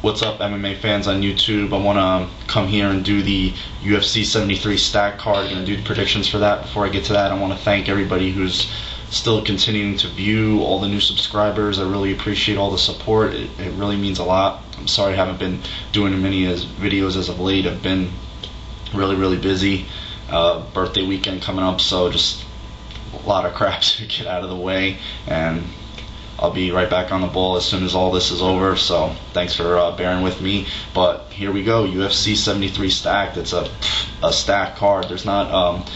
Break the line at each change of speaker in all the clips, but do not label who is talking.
What's up, MMA fans on YouTube? I want to come here and do the UFC 73 stack card. I'm going to do the predictions for that. Before I get to that, I want to thank everybody who's still continuing to view, all the new subscribers. I really appreciate all the support. It really means a lot. I'm sorry I haven't been doing many videos as of late. I've been really busy. Birthday weekend coming up, so just a lot of crap to get out of the way, and I'll be right back on the ball as soon as all this is over, so thanks for bearing with me. But here we go, UFC 73 stacked. It's a stacked card. There's not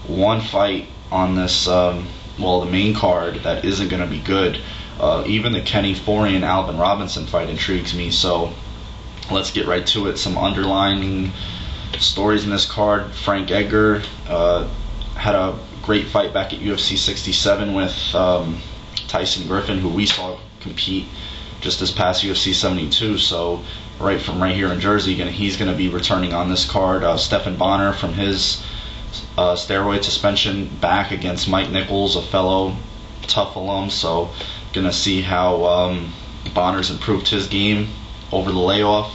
one fight on this, the main card that isn't going to be good. Even the Kenny Florian Alvin Robinson fight intrigues me, so let's get right to it. Some underlining stories in this card. Frank Edgar had a great fight back at UFC 67 with Tyson Griffin, who we saw compete just this past UFC 72. So right here in Jersey, he's going to be returning on this card. Stephan Bonnar from his steroid suspension back against Mike Nichols, a fellow tough alum. So gonna see how Bonner's improved his game over the layoff.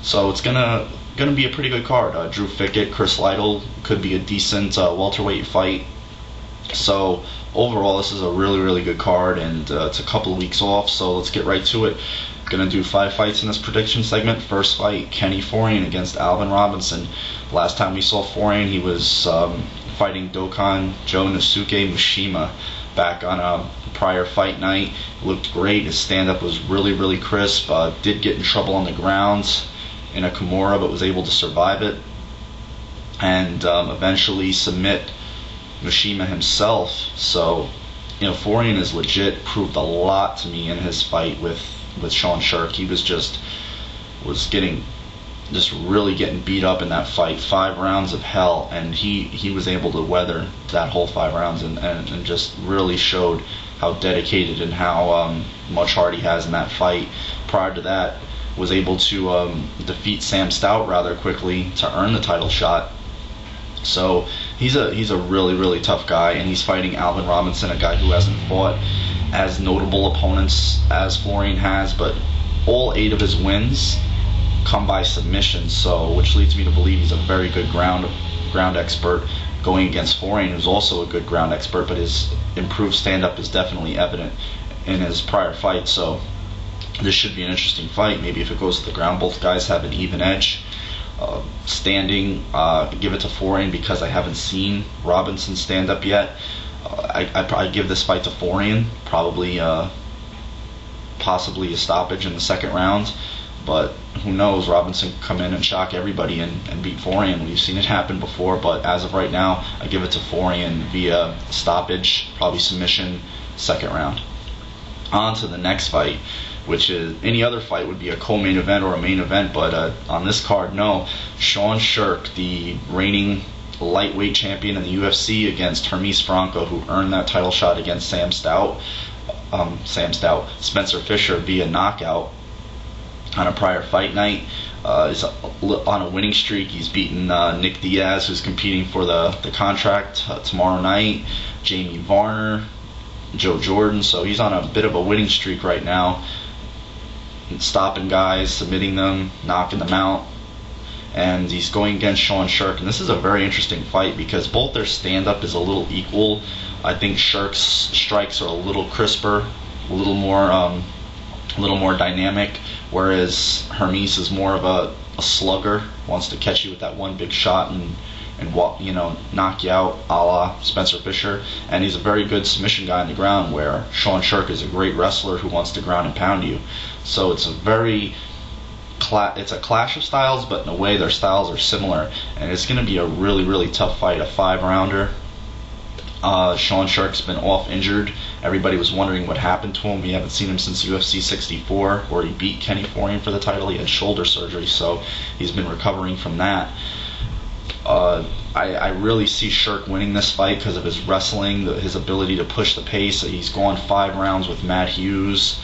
So it's gonna be a pretty good card. Drew Fickett, Chris Lytle could be a decent welterweight fight. So overall, this is a really good card, and it's a couple of weeks off, so let's get right to it. Gonna do 5 fights in this prediction segment. First fight, Kenny Florian against Alvin Robinson. Last time we saw Florian, he was fighting Dokkan Joe Nosuke Mishima back on a prior fight night. Looked great. His stand-up was really crisp. Did get in trouble on the ground in a Kimura, but was able to survive it and eventually submit Mishima himself. So, Florian is legit. Proved a lot to me in his fight with Sean Sherk. He was really getting beat up in that fight. 5 rounds of hell, and he was able to weather that whole 5 rounds and just really showed how dedicated and how much heart he has in that fight. Prior to that, was able to defeat Sam Stout rather quickly to earn the title shot. So he's a really tough guy, and he's fighting Alvin Robinson, a guy who hasn't fought as notable opponents as Florian has, but all 8 of his wins come by submission, so which leads me to believe he's a very good ground expert going against Florian, who's also a good ground expert, but his improved stand-up is definitely evident in his prior fight. So this should be an interesting fight. Maybe if it goes to the ground, both guys have an even edge. Standing, give it to Florian because I haven't seen Robinson stand up yet. I'd probably give this fight to Florian, probably possibly a stoppage in the second round, but who knows, Robinson could come in and shock everybody and beat Florian. We've seen it happen before, but as of right now, I give it to Florian via stoppage, probably submission, second round. On to the next fight, which is, any other fight would be a co-main event or a main event, but on this card, no. Sean Sherk, the reigning lightweight champion in the UFC, against Hermes Franco, who earned that title shot against Spencer Fisher via knockout on a prior fight night. Is on a winning streak. He's beaten Nick Diaz, who's competing for the contract tomorrow night, Jamie Varner, Joe Jordan, so he's on a bit of a winning streak right now, stopping guys, submitting them, knocking them out, and he's going against Sean Sherk. And this is a very interesting fight because both their stand-up is a little equal. I think Sherk's strikes are a little crisper, a little more dynamic, whereas Hermes is more of a slugger, wants to catch you with that one big shot and knock you out, a la Spencer Fisher. And he's a very good submission guy on the ground, where Sean Sherk is a great wrestler who wants to ground and pound you. So it's a clash of styles, but in a way their styles are similar, and it's going to be a really tough fight, a 5-rounder. Sean Sherk's been off injured. Everybody was wondering what happened to him. We haven't seen him since UFC 64, where he beat Kenny Florian for the title. He had shoulder surgery, so he's been recovering from that. I really see Sherk winning this fight because of his wrestling, his ability to push the pace. He's gone 5 rounds with Matt Hughes,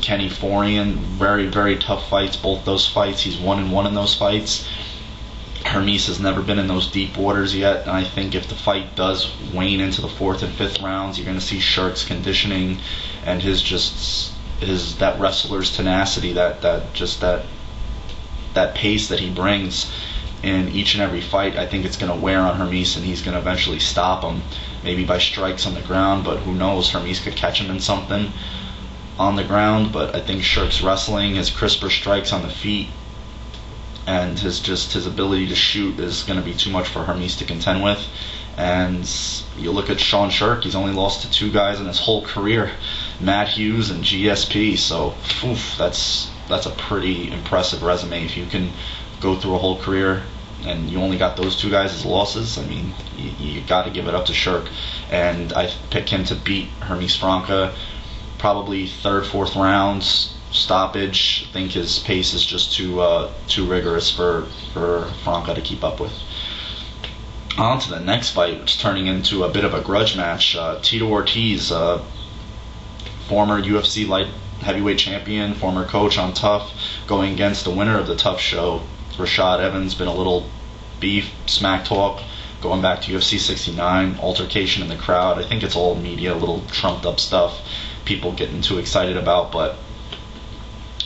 Kenny Florian, very tough fights. Both those fights, he's 1-1 in those fights. Hermes has never been in those deep waters yet, and I think if the fight does wane into the 4th and 5th rounds, you're going to see Sherk's conditioning and his just that wrestler's tenacity, that pace that he brings in each and every fight. I think it's going to wear on Hermes, and he's going to eventually stop him, maybe by strikes on the ground, but who knows, Hermes could catch him in something on the ground. But I think Sherk's wrestling, his crisper strikes on the feet, and his ability to shoot is going to be too much for Hermes to contend with. And you look at Sean Sherk, he's only lost to 2 guys in his whole career, Matt Hughes and GSP. So that's a pretty impressive resume. If you can go through a whole career and you only got those 2 guys as losses, I mean, you got to give it up to Sherk. And I pick him to beat Hermes Franca, probably 3rd, 4th rounds, stoppage. I think his pace is just too rigorous for Franca to keep up with. On to the next fight, which is turning into a bit of a grudge match. Tito Ortiz, former UFC light heavyweight champion, former coach on Tough, going against the winner of the Tough show, Rashad Evans. Been a little beef, smack talk, going back to UFC 69, altercation in the crowd. I think it's all media, little trumped up stuff people getting too excited about, but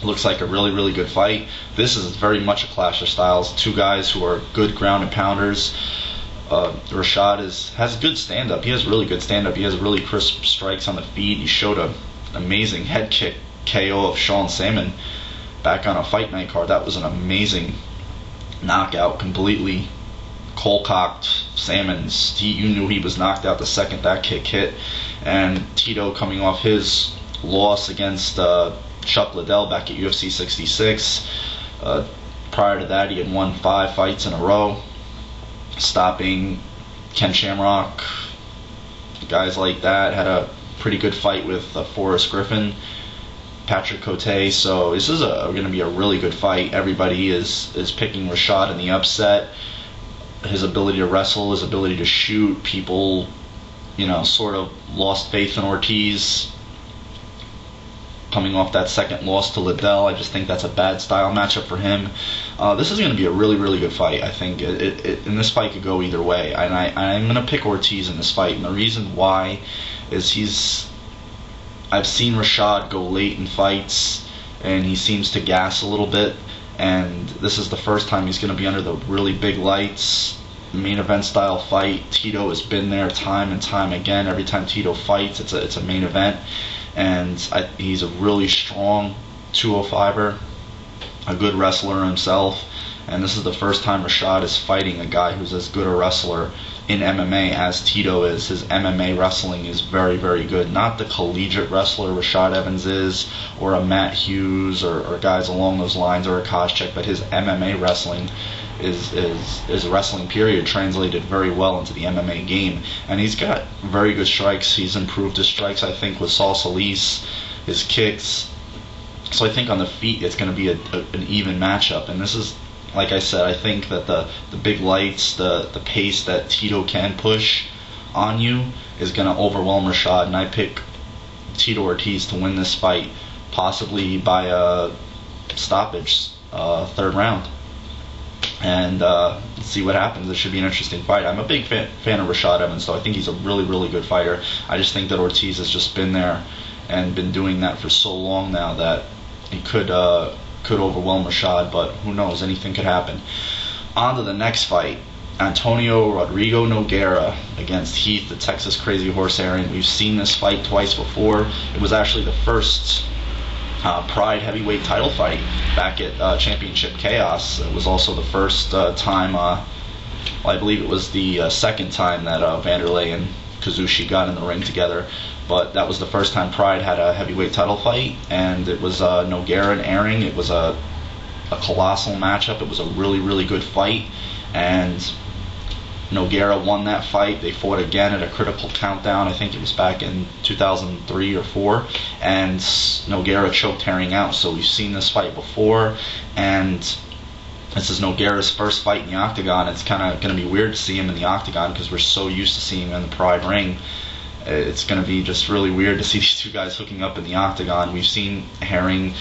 looks like a really, really good fight. This is very much a clash of styles. 2 guys who are good ground and pounders. Rashad has good stand-up. He has really good stand-up. He has really crisp strikes on the feet. He showed an amazing head kick KO of Sean Salmon back on a Fight Night card. That was an amazing knockout. Completely cold-cocked Salmon. You knew he was knocked out the second that kick hit. And Tito, coming off his loss against Chuck Liddell back at UFC 66. Prior to that, he had won 5 fights in a row, stopping Ken Shamrock, guys like that. Had a pretty good fight with Forrest Griffin, Patrick Cote. So this is going to be a really good fight. Everybody is picking Rashad in the upset. His ability to wrestle, his ability to shoot. People, sort of lost faith in Ortiz coming off that second loss to Liddell. I just think that's a bad style matchup for him. This is going to be a really, really good fight. I think and this fight could go either way. And I'm going to pick Ortiz in this fight. And the reason why is I've seen Rashad go late in fights, and he seems to gas a little bit. And this is the first time he's going to be under the really big lights, main event style fight. Tito has been there time and time again. Every time Tito fights, it's a main event. And he's a really strong 205er, a good wrestler himself, and this is the first time Rashad is fighting a guy who's as good a wrestler in MMA as Tito is. His MMA wrestling is very, very good. Not the collegiate wrestler Rashad Evans is, or a Matt Hughes, or guys along those lines, or a Koscheck, but his MMA wrestling is wrestling period translated very well into the MMA game. And he's got very good strikes. He's improved his strikes, I think, with Saul Solis, his kicks. So I think on the feet it's going to be an even matchup. And this is, like I said, I think that the big lights, the pace that Tito can push on you is going to overwhelm Rashad. And I pick Tito Ortiz to win this fight, possibly by a stoppage, 3rd round. And let's see what happens. This should be an interesting fight. I'm a big fan of Rashad Evans, so I think he's a really, really good fighter. I just think that Ortiz has just been there and been doing that for so long now that he could overwhelm Rashad, but who knows? Anything could happen. On to the next fight. Antonio Rodrigo Nogueira against Heath, the Texas Crazy Horse Herring. We've seen this fight twice before. It was actually the first Pride heavyweight title fight back at Championship Chaos. It was also the first time, I believe it was the second time that Vanderlei and Kazushi got in the ring together, but that was the first time Pride had a heavyweight title fight, and it was Nogueira and Herring. It was a colossal matchup. It was a really, really good fight, and Nogueira won that fight. They fought again at a critical countdown. I think it was back in 2003 or 4, and Nogueira choked Herring out. So we've seen this fight before, and this is Nogueira's first fight in the octagon. It's kind of going to be weird to see him in the octagon because we're so used to seeing him in the Pride ring. It's going to be just really weird to see these 2 guys hooking up in the octagon. We've seen Herring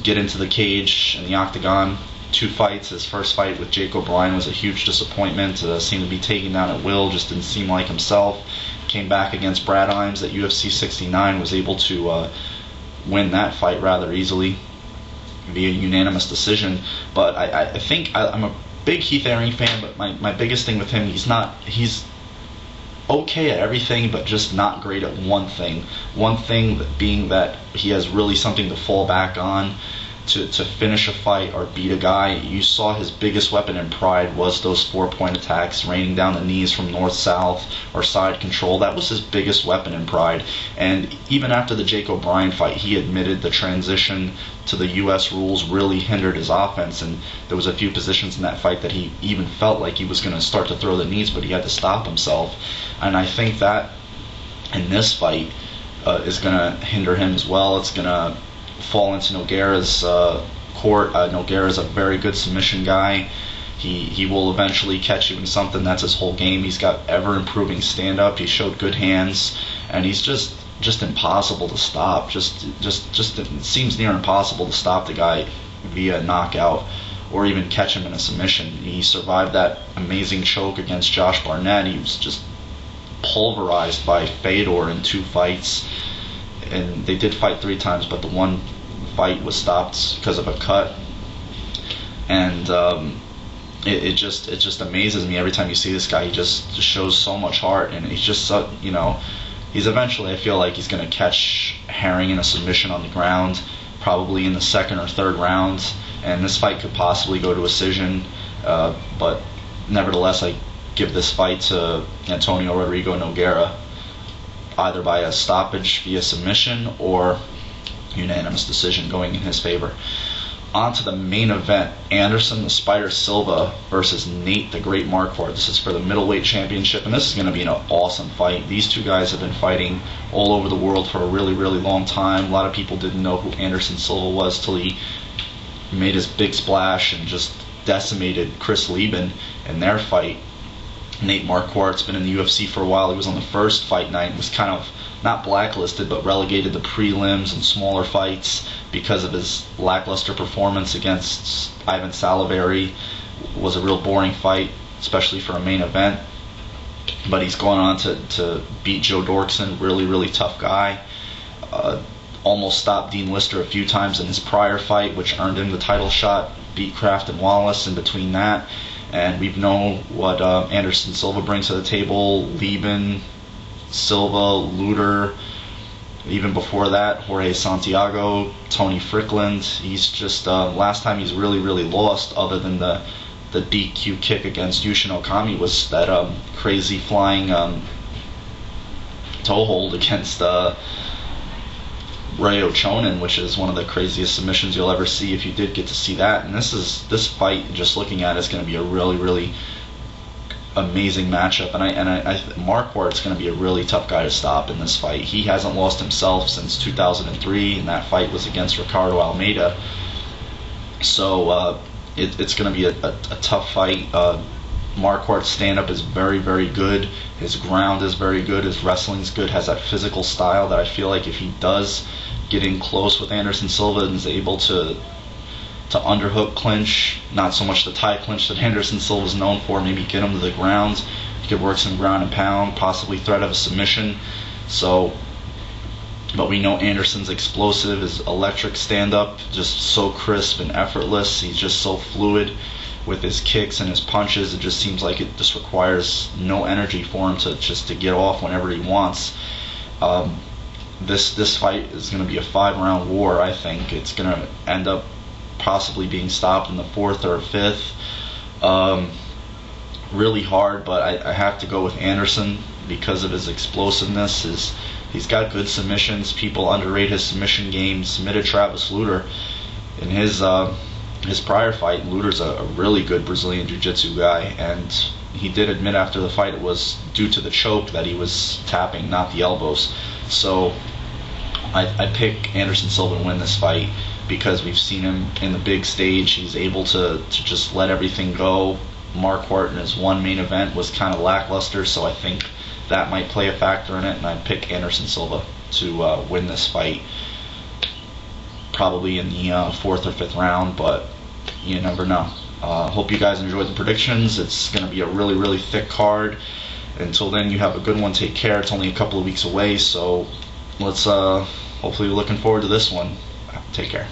get into the cage in the octagon 2 fights. His first fight with Jake O'Brien was a huge disappointment. Seemed to be taken down at will, just didn't seem like himself. Came back against Brad Imes at UFC 69, was able to win that fight rather easily via unanimous decision. But I think I'm a big Keith Haring fan, but my biggest thing with him, he's okay at everything, but just not great at one thing. One thing being that he has really something to fall back on to finish a fight or beat a guy. You saw his biggest weapon in Pride was those 4-point attacks, raining down the knees from north-south or side control. That was his biggest weapon in Pride. And even after the Jake O'Brien fight, he admitted the transition to the U.S. rules really hindered his offense, and there was a few positions in that fight that he even felt like he was going to start to throw the knees, but he had to stop himself. And I think that in this fight is going to hinder him as well. It's going to fall into Nogueira's court. Nogueira's a very good submission guy. He will eventually catch you in something. That's his whole game. He's got ever improving stand up. He showed good hands, and he's just impossible to stop. Just it seems near impossible to stop the guy via knockout or even catch him in a submission. He survived that amazing choke against Josh Barnett. He was just pulverized by Fedor in 2 fights, and they did fight 3 times, but the one fight was stopped because of a cut. And it just amazes me every time you see this guy. He just shows so much heart, and he's just so, he's eventually, I feel like he's going to catch Haring in a submission on the ground, probably in the 2nd or 3rd round, and this fight could possibly go to a decision, but nevertheless, I give this fight to Antonio Rodrigo Nogueira, either by a stoppage via submission or unanimous decision going in his favor. On to the main event, Anderson the Spider Silva versus Nate the Great Marquardt. This is for the middleweight championship, and this is going to be an awesome fight. These two guys have been fighting all over the world for a really, really long time. A lot of people didn't know who Anderson Silva was till he made his big splash and just decimated Chris Lieben in their fight. Nate Marquardt's been in the UFC for a while. He was on the first fight night, was kind of not blacklisted, but relegated to prelims and smaller fights because of his lackluster performance against Ivan Salivary. It was a real boring fight, especially for a main event. But he's gone on to beat Joe Dorkson, really, really tough guy. Almost stopped Dean Lister a few times in his prior fight, which earned him the title shot. Beat Kraft and Wallace in between that. And we've known what Anderson Silva brings to the table. Lieben, Silva, Luter, even before that, Jorge Santiago, Tony Frickland. He's just, last time he's really, really lost, other than the DQ kick against Yushin Okami, was that crazy flying toe hold against Ryo Chonin, which is one of the craziest submissions you'll ever see, if you did get to see that. And this fight, just looking at it, is going to be a really, really amazing matchup. And Marquardt's going to be a really tough guy to stop in this fight. He hasn't lost himself since 2003, and that fight was against Ricardo Almeida. So it's going to be a tough fight. Marquardt's stand-up is very, very good. His ground is very good. His wrestling's good. Has that physical style that I feel like if he does get in close with Anderson Silva and is able to underhook clinch, not so much the tie clinch that Anderson Silva's known for, maybe get him to the ground. He could work some ground and pound, possibly threat of a submission. But we know Anderson's explosive, his electric stand-up, just so crisp and effortless. He's just so fluid with his kicks and his punches. It just seems like it just requires no energy for him to get off whenever he wants. This fight is going to be a 5-round war. I think it's going to end up possibly being stopped in the 4th or 5th. Really hard, but I have to go with Anderson because of his explosiveness. He's got good submissions. People underrate his submission game. Submitted Travis Luter in his prior fight. Luter's a really good Brazilian Jiu-Jitsu guy, and he did admit after the fight it was due to the choke that he was tapping, not the elbows. So I pick Anderson Silva to win this fight because we've seen him in the big stage. He's able to just let everything go. Marquardt in his one main event was kind of lackluster, so I think that might play a factor in it, and I'd pick Anderson Silva to win this fight, probably in the 4th or 5th round, but you never know. Hope you guys enjoyed the predictions. It's going to be a really, really thick card. Until then, you have a good one. Take care. It's only a couple of weeks away, so let's hopefully we're looking forward to this one. Take care.